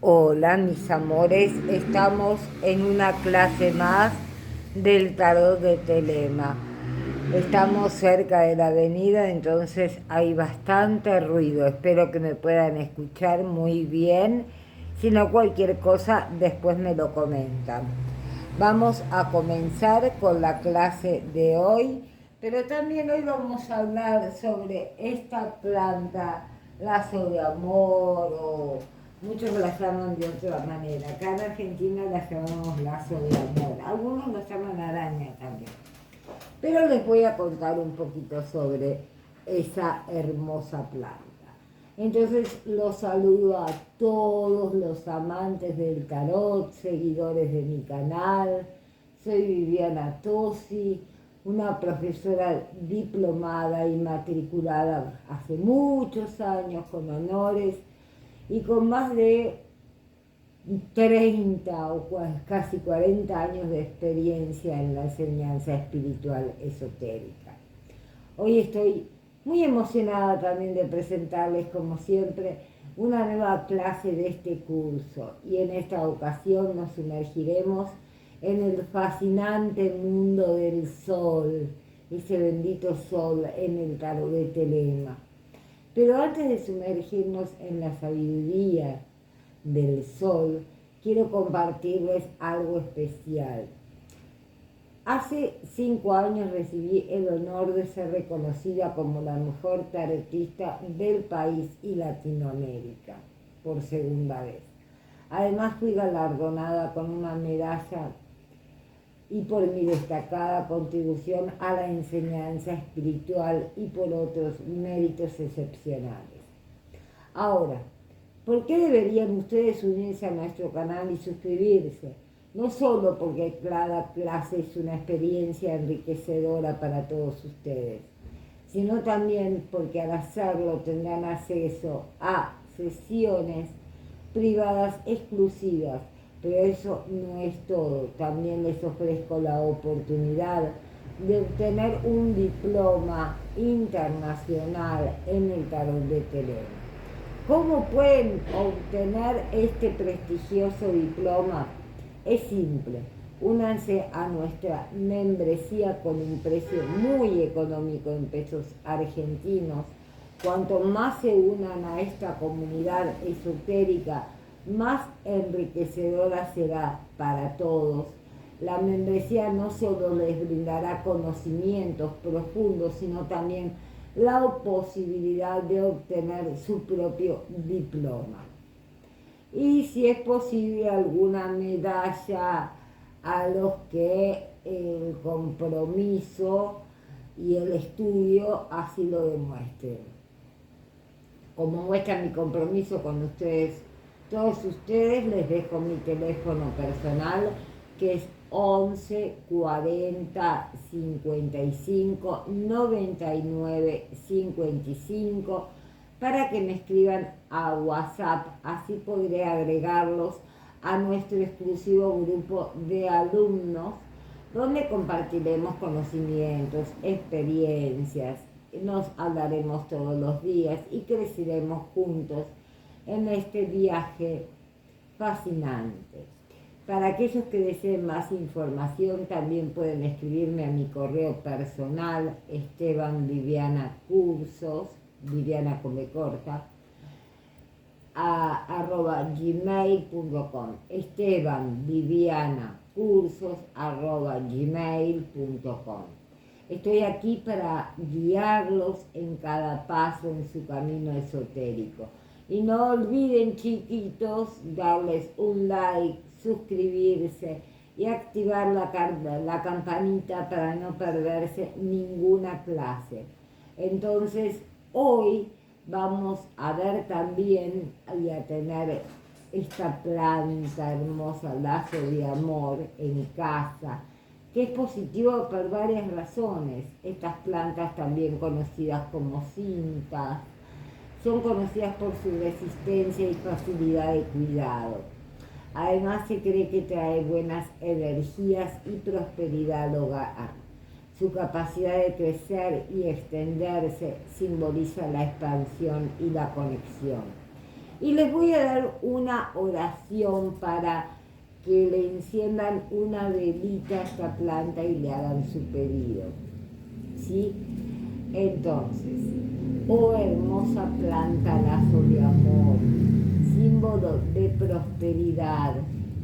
Hola, mis amores, estamos en una clase más del tarot de Telema. Estamos cerca de la avenida, entonces hay bastante ruido. Espero que me puedan escuchar muy bien. Si no, cualquier cosa, después me lo comentan. Vamos a comenzar con la clase de hoy, pero también hoy vamos a hablar sobre esta planta, lazo de amor, o muchos la llaman de otra manera. Acá en Argentina la llamamos lazo de amor, algunos la llaman araña también. Pero les voy a contar un poquito sobre esa hermosa planta. Entonces los saludo a todos los amantes del tarot, seguidores de mi canal. Soy Viviana Tosi, una profesora diplomada y matriculada hace muchos años con honores y con más de 30 o casi 40 años de experiencia en la enseñanza espiritual esotérica. Hoy estoy muy emocionada también de presentarles, como siempre, una nueva clase de este curso, y en esta ocasión nos sumergiremos en el fascinante mundo del sol, ese bendito sol en el tarot de Telema. Pero antes de sumergirnos en la sabiduría del sol, quiero compartirles algo especial. Hace 5 años recibí el honor de ser reconocida como la mejor tarotista del país y Latinoamérica, por segunda vez. Además fui galardonada con una medalla y por mi destacada contribución a la enseñanza espiritual y por otros méritos excepcionales. Ahora, ¿por qué deberían ustedes unirse a nuestro canal y suscribirse? No solo porque cada clase es una experiencia enriquecedora para todos ustedes, sino también porque al hacerlo tendrán acceso a sesiones privadas exclusivas. Pero eso no es todo. También les ofrezco la oportunidad de obtener un diploma internacional en el tarot de Telema. ¿Cómo pueden obtener este prestigioso diploma? Es simple. Únanse a nuestra membresía con un precio muy económico en pesos argentinos. Cuanto más se unan a esta comunidad esotérica, más enriquecedora será para todos. La membresía no solo les brindará conocimientos profundos, sino también la posibilidad de obtener su propio diploma. Y si es posible, alguna medalla a los que el compromiso y el estudio así lo demuestren. Como muestra mi compromiso con ustedes, todos ustedes, les dejo mi teléfono personal, que es 11 40 55 99 55, para que me escriban a WhatsApp. Así podré agregarlos a nuestro exclusivo grupo de alumnos, donde compartiremos conocimientos, experiencias, nos hablaremos todos los días y creceremos juntos en este viaje fascinante. Para aquellos que deseen más información, también pueden escribirme a mi correo personal, Esteban Viviana Cursos, Viviana con B corta, @gmail.com, Esteban Viviana Cursos @gmail.com. Estoy aquí para guiarlos en cada paso en su camino esotérico. Y no olviden, chiquitos, darles un like, suscribirse y activar la campanita para no perderse ninguna clase. Entonces, hoy vamos a ver también y a tener esta planta hermosa, lazo de amor, en casa, que es positivo por varias razones. Estas plantas, también conocidas como cintas, son conocidas por su resistencia y facilidad de cuidado. Además, se cree que trae buenas energías y prosperidad al hogar. Su capacidad de crecer y extenderse simboliza la expansión y la conexión. Y les voy a dar una oración para que le enciendan una velita a esta planta y le hagan su pedido. ¿Sí? Entonces, oh hermosa planta, lazo de amor, símbolo de prosperidad,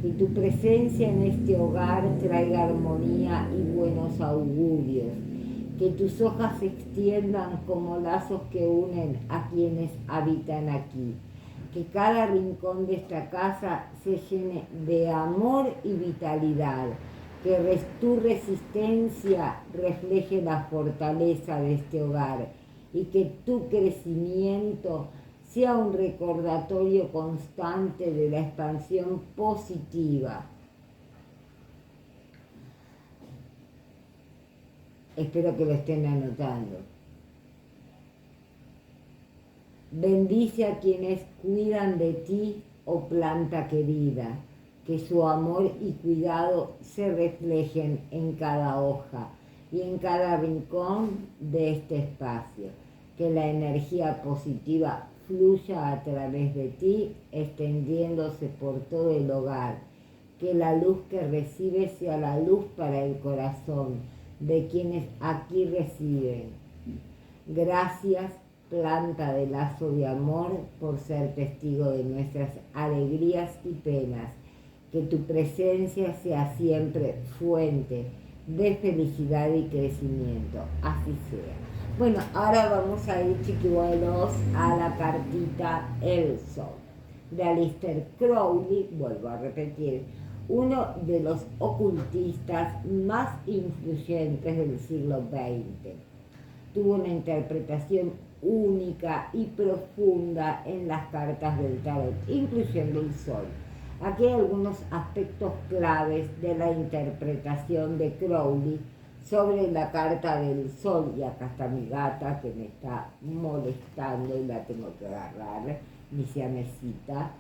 que tu presencia en este hogar traiga armonía y buenos augurios, que tus hojas se extiendan como lazos que unen a quienes habitan aquí, que cada rincón de esta casa se llene de amor y vitalidad, que tu resistencia refleje la fortaleza de este hogar y que tu crecimiento sea un recordatorio constante de la expansión positiva. Espero que lo estén anotando. Bendice a quienes cuidan de ti, oh planta querida, que su amor y cuidado se reflejen en cada hoja y en cada rincón de este espacio, que la energía positiva fluya a través de ti, extendiéndose por todo el hogar, que la luz que recibes sea la luz para el corazón de quienes aquí reciben. Gracias, planta de lazo de amor, por ser testigo de nuestras alegrías y penas. Que tu presencia sea siempre fuente de felicidad y crecimiento. Así sea. Bueno, ahora vamos a ir, chiquibuelos, a la cartita El Sol, de Aleister Crowley. Vuelvo a repetir, uno de los ocultistas más influyentes del siglo XX. Tuvo una interpretación única y profunda en las cartas del tarot, incluyendo el sol. Aquí hay algunos aspectos claves de la interpretación de Crowley sobre la carta del sol. Y acá está mi gata que me está molestando y la tengo que agarrar, mi siamesita.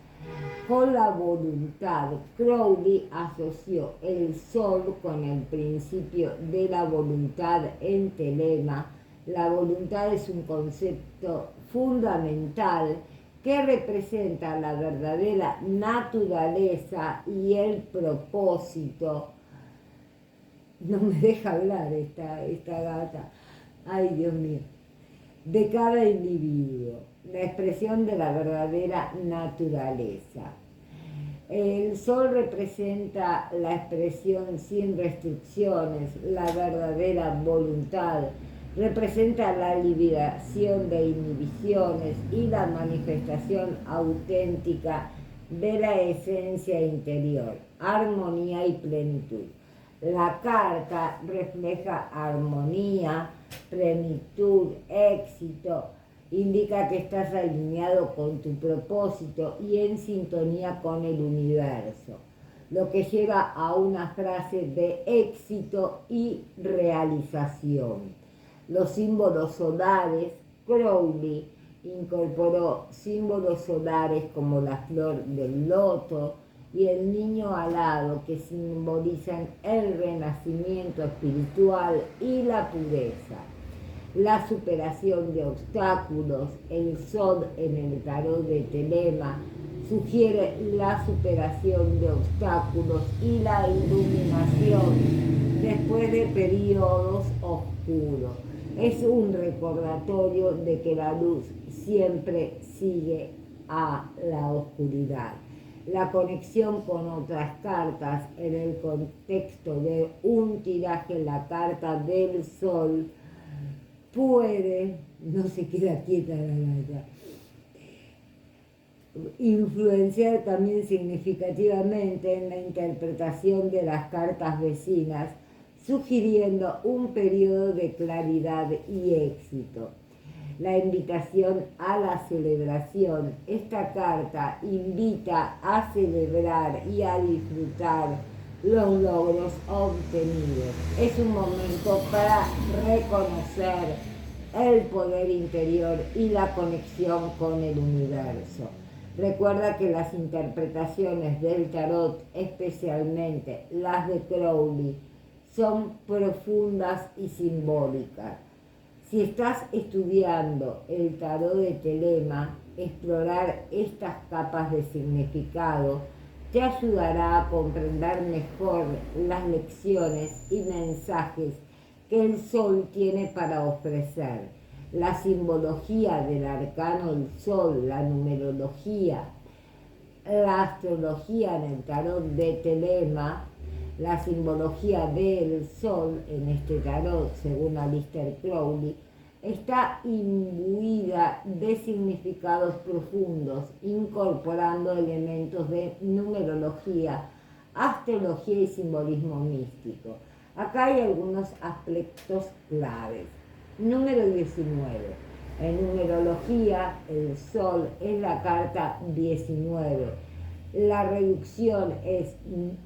Con la voluntad, Crowley asoció el sol con el principio de la voluntad en telema. La voluntad es un concepto fundamental que representa la verdadera naturaleza y el propósito. No me deja hablar esta gata. Ay, Dios mío. De cada individuo, la expresión de la verdadera naturaleza. El sol representa la expresión sin restricciones, la verdadera voluntad, representa la liberación de inhibiciones y la manifestación auténtica de la esencia interior, armonía y plenitud. La carta refleja armonía, plenitud, éxito, indica que estás alineado con tu propósito y en sintonía con el universo, lo que lleva a una frase de éxito y realización. Los símbolos solares, Crowley incorporó símbolos solares como la flor del loto y el niño alado, que simbolizan el renacimiento espiritual y la pureza. La superación de obstáculos, el sol en el tarot de Telema sugiere la superación de obstáculos y la iluminación después de periodos oscuros. Es un recordatorio de que la luz siempre sigue a la oscuridad. La conexión con otras cartas en el contexto de un tiraje, la carta del sol, puede, no se queda quieta la gata, influenciar también significativamente en la interpretación de las cartas vecinas, sugiriendo un periodo de claridad y éxito. La invitación a la celebración. Esta carta invita a celebrar y a disfrutar los logros obtenidos. Es un momento para reconocer el poder interior y la conexión con el universo. Recuerda que las interpretaciones del tarot, especialmente las de Crowley, son profundas y simbólicas. Si estás estudiando el tarot de Telema, Explorar estas capas de significado te ayudará a comprender mejor las lecciones y mensajes que el Sol tiene para ofrecer. La simbología del arcano del Sol, la numerología, la astrología en el tarot de Telema, la simbología del Sol en este tarot, según Aleister Crowley, está imbuida de significados profundos, incorporando elementos de numerología, astrología y simbolismo místico. Acá hay algunos aspectos claves. Número 19. En numerología, el Sol es la carta 19. La reducción es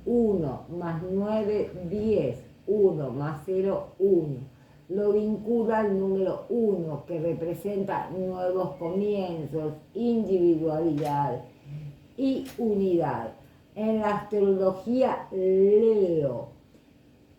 1 más 9, 10. 1 más 0, 1. Lo vincula al número 1, que representa nuevos comienzos, individualidad y unidad. En la astrología Leo,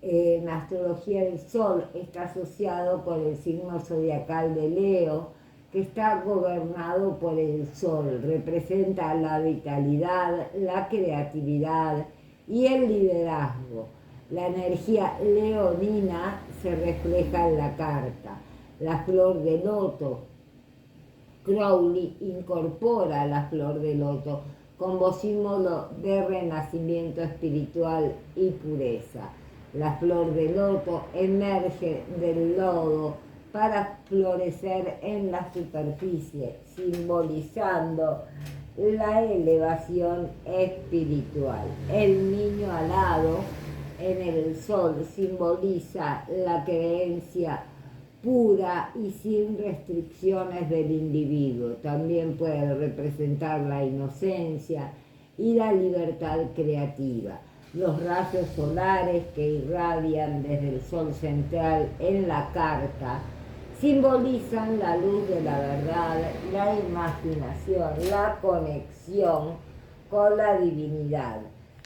en la astrología del Sol está asociado con el signo zodiacal de Leo, que está gobernado por el Sol. Representa la vitalidad, la creatividad y el liderazgo. La energía leonina se refleja en la carta. La flor de loto. Crowley incorpora la flor de loto como símbolo de renacimiento espiritual y pureza. La flor de loto emerge del lodo para florecer en la superficie, simbolizando la elevación espiritual. El niño alado en el Sol simboliza la creencia pura y sin restricciones del individuo. También puede representar la inocencia y la libertad creativa. Los rayos solares que irradian desde el Sol central en la carta simbolizan la luz de la verdad, la imaginación, la conexión con la divinidad.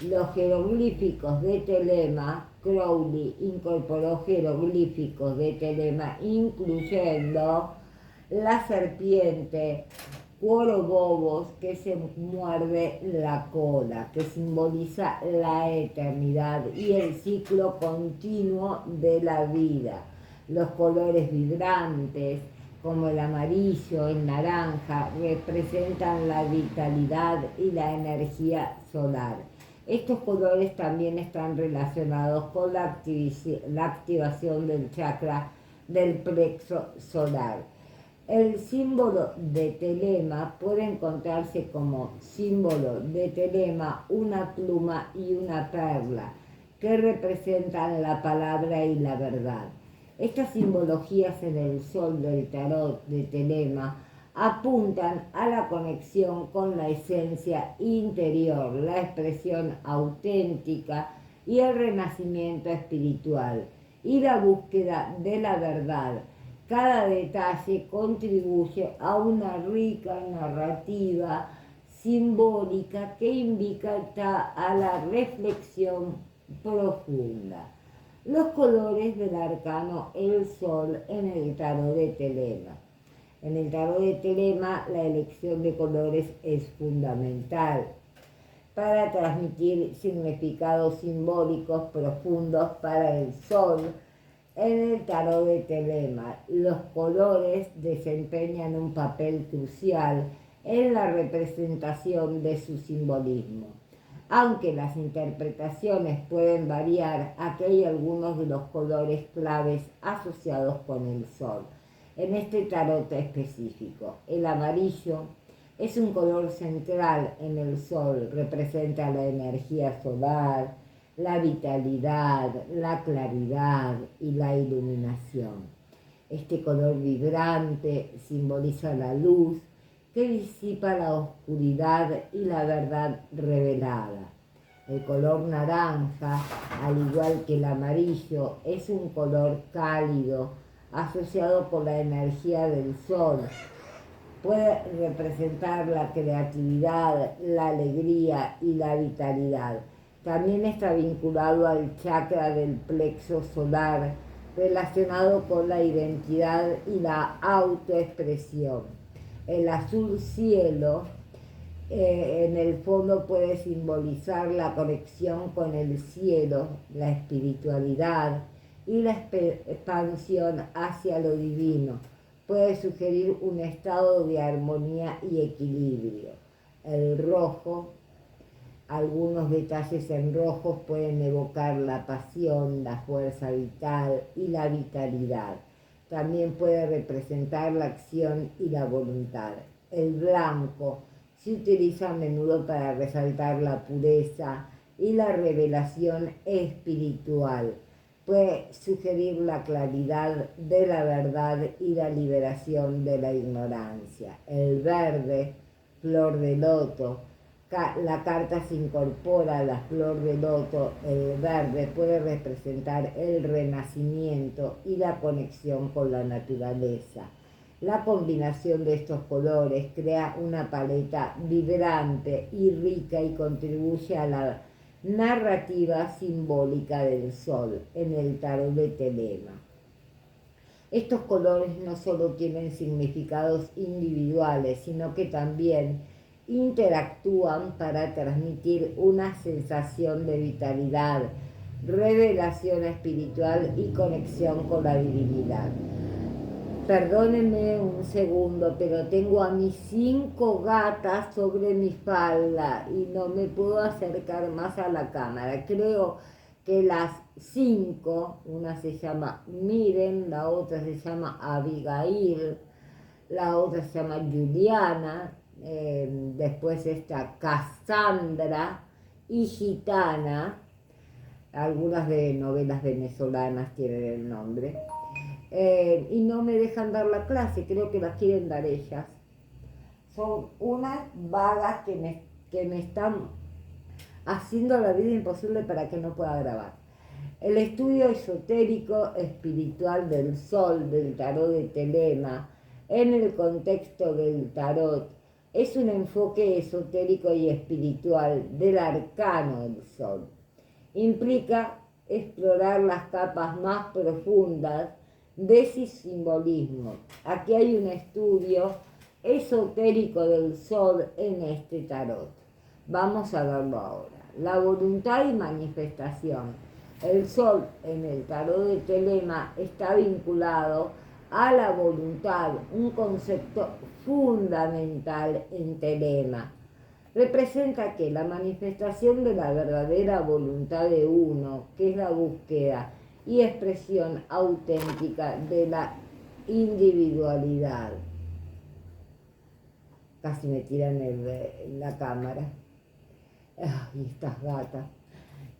Los jeroglíficos de Telema, Crowley incorporó jeroglíficos de Telema, incluyendo la serpiente, Ouroboros, que se muerde la cola, que simboliza la eternidad y el ciclo continuo de la vida. Los colores vibrantes, como el amarillo, el naranja, representan la vitalidad y la energía solar. Estos colores también están relacionados con la activación del chakra del plexo solar. El símbolo de Telema puede encontrarse como símbolo de Telema una pluma y una perla, que representan la palabra y la verdad. Estas simbologías en el Sol del tarot de Telema apuntan a la conexión con la esencia interior, la expresión auténtica y el renacimiento espiritual y la búsqueda de la verdad. Cada detalle contribuye a una rica narrativa simbólica que invita a la reflexión profunda. Los colores del arcano El Sol en el tarot de Telema. En el tarot de Telema, la elección de colores es fundamental para transmitir significados simbólicos profundos para el Sol. En el tarot de Telema, los colores desempeñan un papel crucial en la representación de su simbolismo. Aunque las interpretaciones pueden variar, aquí hay algunos de los colores claves asociados con el Sol. En este tarot específico, el amarillo es un color central en el Sol, representa la energía solar, la vitalidad, la claridad y la iluminación. Este color vibrante simboliza la luz que disipa la oscuridad y la verdad revelada. El color naranja, al igual que el amarillo, es un color cálido asociado con la energía del Sol. Puede representar la creatividad, la alegría y la vitalidad. También está vinculado al chakra del plexo solar, relacionado con la identidad y la autoexpresión. El azul cielo en el fondo puede simbolizar la conexión con el cielo, la espiritualidad y la expansión hacia lo divino. Puede sugerir un estado de armonía y equilibrio. El rojo, algunos detalles en rojos pueden evocar la pasión, la fuerza vital y la vitalidad. También puede representar la acción y la voluntad. El blanco se utiliza a menudo para resaltar la pureza y la revelación espiritual. Puede sugerir la claridad de la verdad y la liberación de la ignorancia. El verde, flor de loto. La carta se incorpora a la flor de loto. El verde puede representar el renacimiento y la conexión con la naturaleza. La combinación de estos colores crea una paleta vibrante y rica y contribuye a la narrativa simbólica del sol en el tarot de Telema. Estos colores no solo tienen significados individuales, sino que también interactúan para transmitir una sensación de vitalidad, revelación espiritual y conexión con la divinidad. Perdónenme un segundo, pero tengo a mis 5 gatas sobre mi falda y no me puedo acercar más a la cámara. Creo que las 5, una se llama Miren, la otra se llama Abigail, la otra se llama Juliana, después está Cassandra y Gitana, algunas de novelas venezolanas tienen el nombre. Y no me dejan dar la clase, creo que las quieren dar ellas. Son unas vagas que me están haciendo la vida imposible para que no pueda grabar. El estudio esotérico espiritual del sol, del tarot de Telema, en el contexto del tarot, es un enfoque esotérico y espiritual del arcano del sol. Implica explorar las capas más profundas de ese simbolismo. Aquí hay un estudio esotérico del sol en este tarot. Vamos a verlo ahora. La voluntad y manifestación. El sol en el tarot de Telema está vinculado a la voluntad, un concepto fundamental en Telema. Representa que la manifestación de la verdadera voluntad de uno, que es la búsqueda y expresión auténtica de la individualidad. Casi me tiran la cámara. Ay, estas gatas.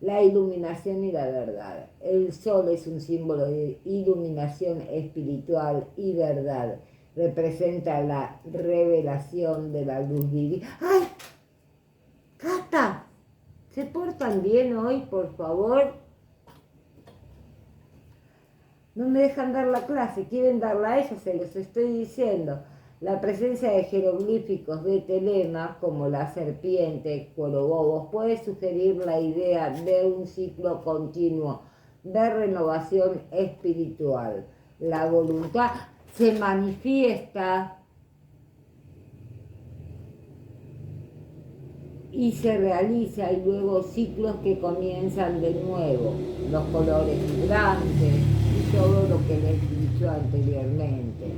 La iluminación y la verdad. El sol es un símbolo de iluminación espiritual y verdad. Representa la revelación de la luz divina. ¡Ay! ¡Gata! ¿Se portan bien hoy, por favor? No me dejan dar la clase, quieren darla a ellos, se los estoy diciendo. La presencia de jeroglíficos de Telema, como la serpiente, Corobobos, puede sugerir la idea de un ciclo continuo de renovación espiritual. La voluntad se manifiesta y se realiza, y luego ciclos que comienzan de nuevo, los colores vibrantes y todo lo que les he dicho anteriormente.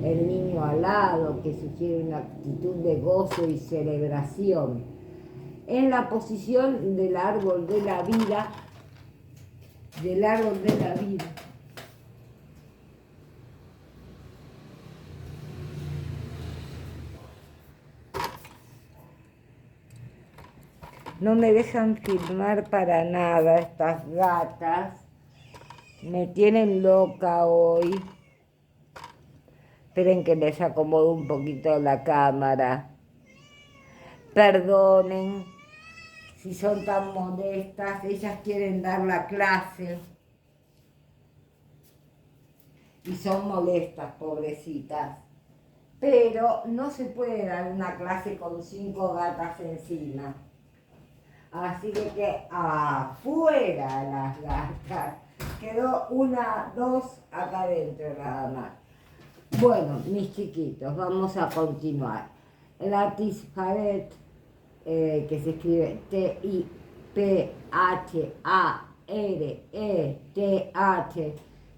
El niño alado, que sugiere una actitud de gozo y celebración. En la posición del árbol de la vida, no me dejan filmar para nada estas gatas, me tienen loca hoy. Esperen que les acomodo un poquito la cámara. Perdonen si son tan modestas, ellas quieren dar la clase. Y son molestas, pobrecitas. Pero no se puede dar una clase con 5 gatas encima. Así que afuera las gatas. Quedó 1, 2 acá adentro nada más. Bueno, mis chiquitos, vamos a continuar. La Tisharet, que se escribe T-I-P-H-A-R-E-T-H,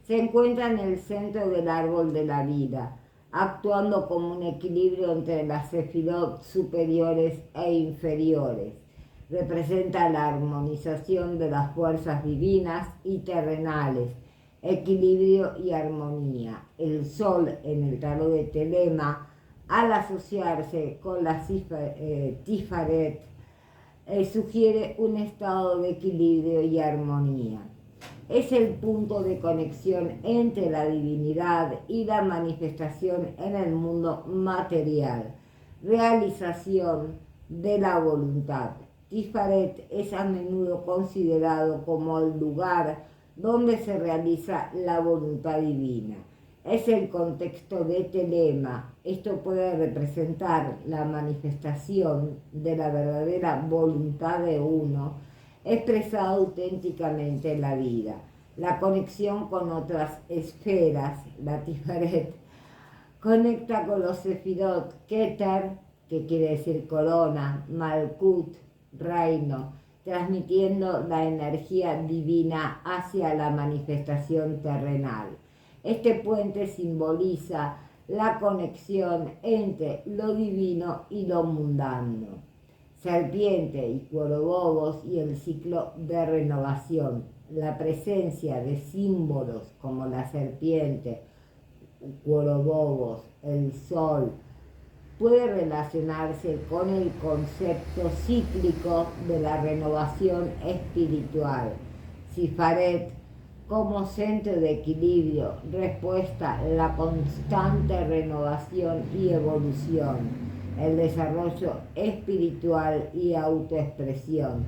se encuentra en el centro del árbol de la vida, actuando como un equilibrio entre las sefirot superiores e inferiores. Representa la armonización de las fuerzas divinas y terrenales, equilibrio y armonía. El sol en el tarot de Telema, al asociarse con la Tifaret, sugiere un estado de equilibrio y armonía. Es el punto de conexión entre la divinidad y la manifestación en el mundo material, realización de la voluntad. Tifaret es a menudo considerado como el lugar donde se realiza la voluntad divina. Es el contexto de Telema. Esto puede representar la manifestación de la verdadera voluntad de uno, expresada auténticamente en la vida. La conexión con otras esferas, la Tifaret, conecta con los sefirot Keter, que quiere decir corona, Malkut, reino, transmitiendo la energía divina hacia la manifestación terrenal. Este puente simboliza la conexión entre lo divino y lo mundano. Serpiente y cuerobobos y el ciclo de renovación. La presencia de símbolos como la serpiente, cuerobobos, el sol, puede relacionarse con el concepto cíclico de la renovación espiritual. Sifaret como centro de equilibrio, respuesta a la constante renovación y evolución, el desarrollo espiritual y autoexpresión.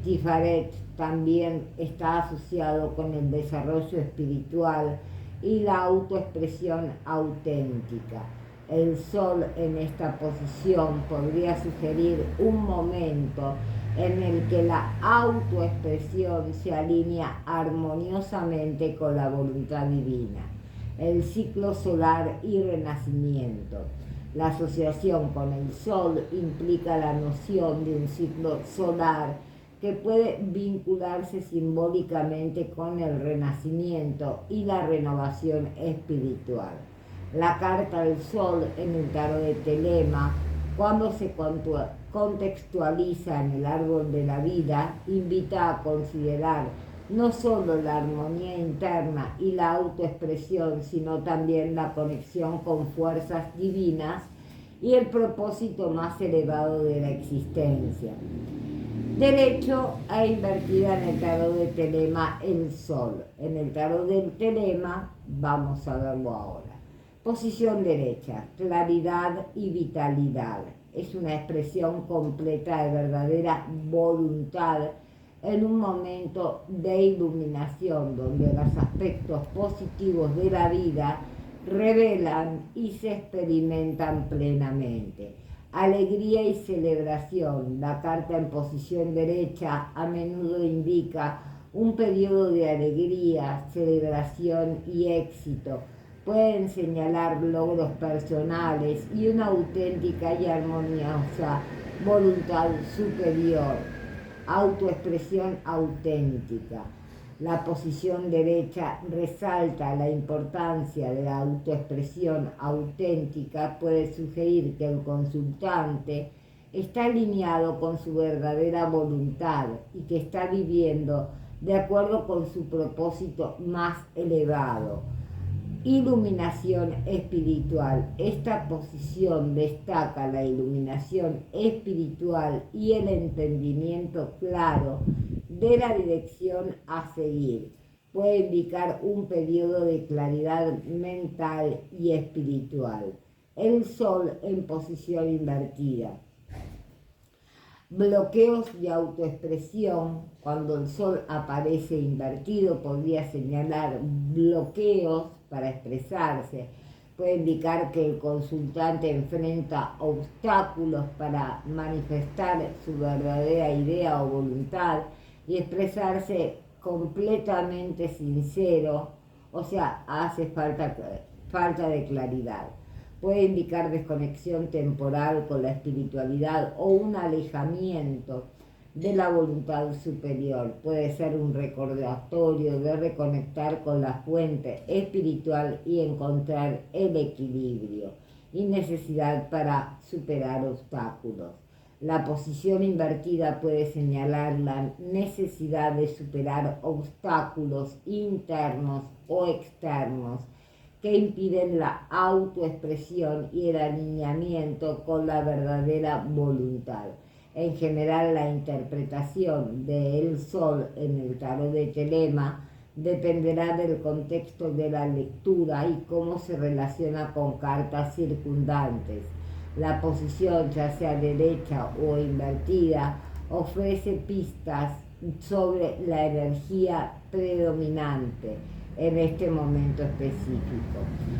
Tifaret también está asociado con el desarrollo espiritual y la autoexpresión auténtica. El sol en esta posición podría sugerir un momento en el que la autoexpresión se alinea armoniosamente con la voluntad divina. El ciclo solar y renacimiento. La asociación con el sol implica la noción de un ciclo solar que puede vincularse simbólicamente con el renacimiento y la renovación espiritual. La carta del sol en el tarot de Telema, cuando se contextualiza en el árbol de la vida, invita a considerar no solo la armonía interna y la autoexpresión, sino también la conexión con fuerzas divinas y el propósito más elevado de la existencia. Derecho a invertida en el tarot de Telema el sol. En el tarot del Telema, vamos a verlo ahora. Posición derecha, claridad y vitalidad. Es una expresión completa de verdadera voluntad en un momento de iluminación donde los aspectos positivos de la vida revelan y se experimentan plenamente. Alegría y celebración. La carta en posición derecha a menudo indica un periodo de alegría, celebración y éxito. Pueden señalar logros personales y una auténtica y armoniosa voluntad superior. Autoexpresión auténtica. La posición derecha resalta la importancia de la autoexpresión auténtica. Puede sugerir que el consultante está alineado con su verdadera voluntad y que está viviendo de acuerdo con su propósito más elevado. Iluminación espiritual. Esta posición destaca la iluminación espiritual y el entendimiento claro de la dirección a seguir. Puede indicar un periodo de claridad mental y espiritual. El sol en posición invertida. Bloqueos de autoexpresión. Cuando el sol aparece invertido, podría señalar bloqueos para expresarse. Puede indicar que el consultante enfrenta obstáculos para manifestar su verdadera idea o voluntad y expresarse completamente sincero. O sea, hace falta falta de claridad. Puede indicar desconexión temporal con la espiritualidad o un alejamiento de la voluntad superior. Puede ser un recordatorio de reconectar con la fuente espiritual y encontrar el equilibrio y necesidad para superar obstáculos. La posición invertida puede señalar la necesidad de superar obstáculos internos o externos que impiden la autoexpresión y el alineamiento con la verdadera voluntad. En general, la interpretación del sol en el tarot de Telema dependerá del contexto de la lectura y cómo se relaciona con cartas circundantes. La posición, ya sea derecha o invertida, ofrece pistas sobre la energía predominante en este momento específico.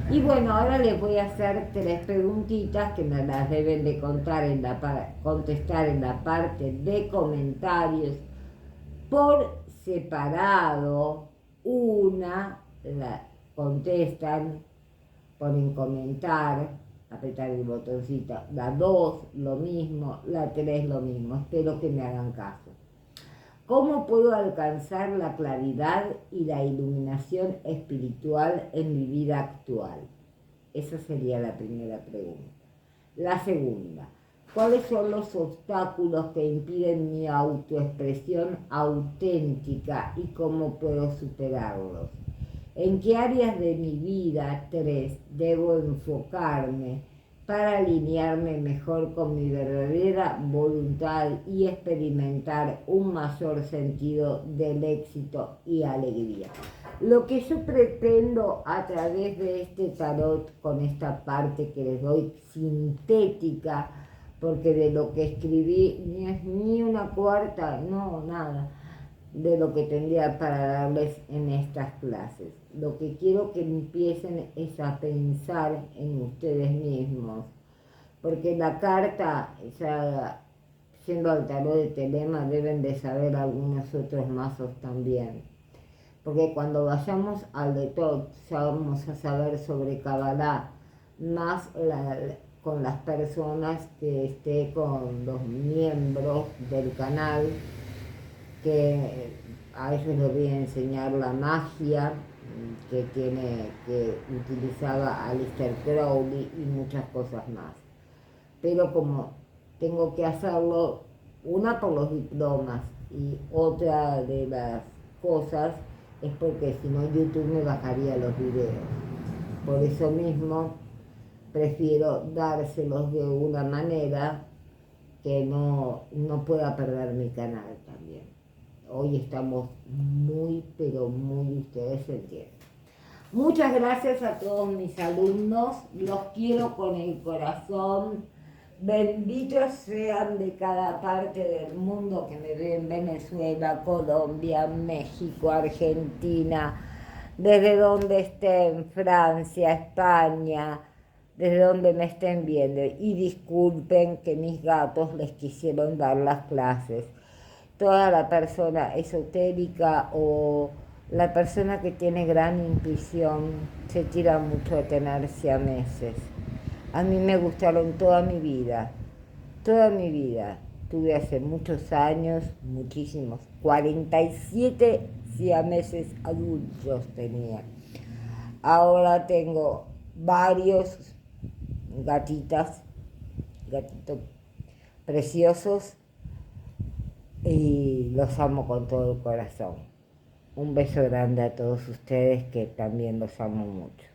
Y bueno, ahora les voy a hacer 3 preguntitas que me las deben de contestar en la parte de comentarios por separado. Una la contestan, ponen comentar, apretar el botoncito. La 2 lo mismo, la 3 lo mismo. Espero que me hagan caso. ¿Cómo puedo alcanzar la claridad y la iluminación espiritual en mi vida actual? Esa sería la primera pregunta. La segunda, ¿cuáles son los obstáculos que impiden mi autoexpresión auténtica y cómo puedo superarlos? ¿En qué áreas de mi vida, 3, debo enfocarme para alinearme mejor con mi verdadera voluntad y experimentar un mayor sentido del éxito y alegría? Lo que yo pretendo a través de este tarot, con esta parte que les doy sintética, porque de lo que escribí ni es ni una cuarta, no, nada, de lo que tendría para darles en estas clases. Lo que quiero que empiecen es a pensar en ustedes mismos, porque la carta, ya siendo al tarot de Telema, deben de saber algunos otros mazos también, porque cuando vayamos al de Tot ya vamos a saber sobre Kabbalah, más con las personas que esté con los miembros del canal, que a ellos les voy a enseñar la magia que utilizaba Aleister Crowley y muchas cosas más. Pero como tengo que hacerlo, una por los diplomas y otra de las cosas es porque si no YouTube me bajaría los videos. Por eso mismo prefiero dárselos de una manera que no pueda perder mi canal también. Hoy estamos muy, pero muy, ustedes entienden. Muchas gracias a todos mis alumnos, los quiero con el corazón. Benditos sean de cada parte del mundo que me ven: Venezuela, Colombia, México, Argentina, desde donde estén, Francia, España, desde donde me estén viendo. Y disculpen que mis gatos les quisieron dar las clases. Toda la persona esotérica o la persona que tiene gran intuición se tira mucho a tener siameses. A mí me gustaron toda mi vida. Tuve hace muchos años, muchísimos, 47 siameses adultos tenía. Ahora tengo varios gatitos preciosos y los amo con todo el corazón. Un beso grande a todos ustedes, que también los amo mucho.